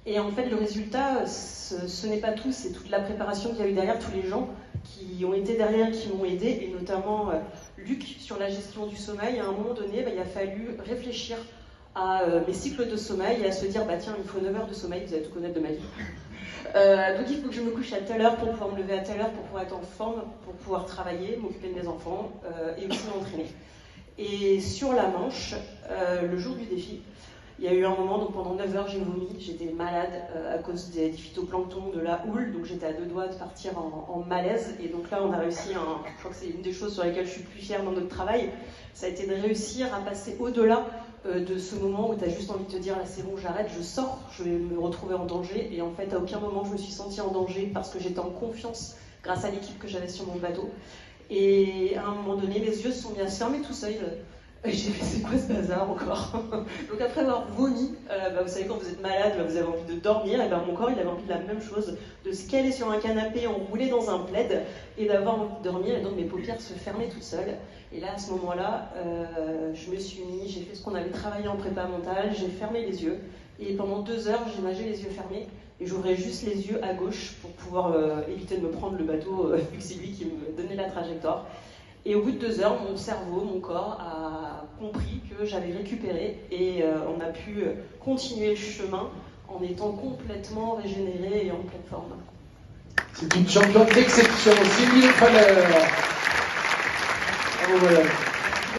Et en fait, le résultat, ce n'est pas tout, c'est toute la préparation qu'il y a eu derrière, tous les gens qui ont été derrière, qui m'ont aidé, et notamment Luc sur la gestion du sommeil. À un moment donné, il a fallu réfléchir à mes cycles de sommeil et à se dire, tiens, il faut 9 heures de sommeil, vous allez tout connaître de ma vie. Donc il faut que je me couche à telle heure pour pouvoir me lever à telle heure, pour pouvoir être en forme, pour pouvoir travailler, m'occuper de mes enfants et aussi m'entraîner. Et sur la Manche, le jour du défi, il y a eu un moment, donc pendant 9 heures, j'ai vomi, j'étais malade à cause du phytoplancton, de la houle, donc j'étais à 2 doigts de partir en malaise. Et donc là, on a réussi, je crois que c'est une des choses sur lesquelles je suis plus fière dans notre travail, ça a été de réussir à passer au-delà de ce moment où tu as juste envie de te dire, là c'est bon, j'arrête, je sors, je vais me retrouver en danger. Et en fait, à aucun moment je me suis sentie en danger parce que j'étais en confiance grâce à l'équipe que j'avais sur mon bateau. Et à un moment donné, les yeux se sont mis à se fermer tout seuls. Et j'ai fait, c'est quoi ce bazar encore? Donc après avoir vomi, vous savez quand vous êtes malade, vous avez envie de dormir, et mon corps il avait envie de la même chose, de se caler sur un canapé enroulé dans un plaid et d'avoir envie de dormir, et donc mes paupières se fermaient toutes seules. Et là à ce moment-là, je me suis mis, j'ai fait ce qu'on avait travaillé en prépa mentale, j'ai fermé les yeux, et pendant 2 heures j'ai nagé les yeux fermés, et j'ouvrais juste les yeux à gauche pour pouvoir éviter de me prendre le bateau, vu que c'est lui qui me donnait la trajectoire. Et au bout de 2 heures, mon cerveau, mon corps a compris que j'avais récupéré et on a pu continuer le chemin en étant complètement régénéré et en pleine forme. C'est une championne d'exception, Sylvie Faller. Bravo, voilà.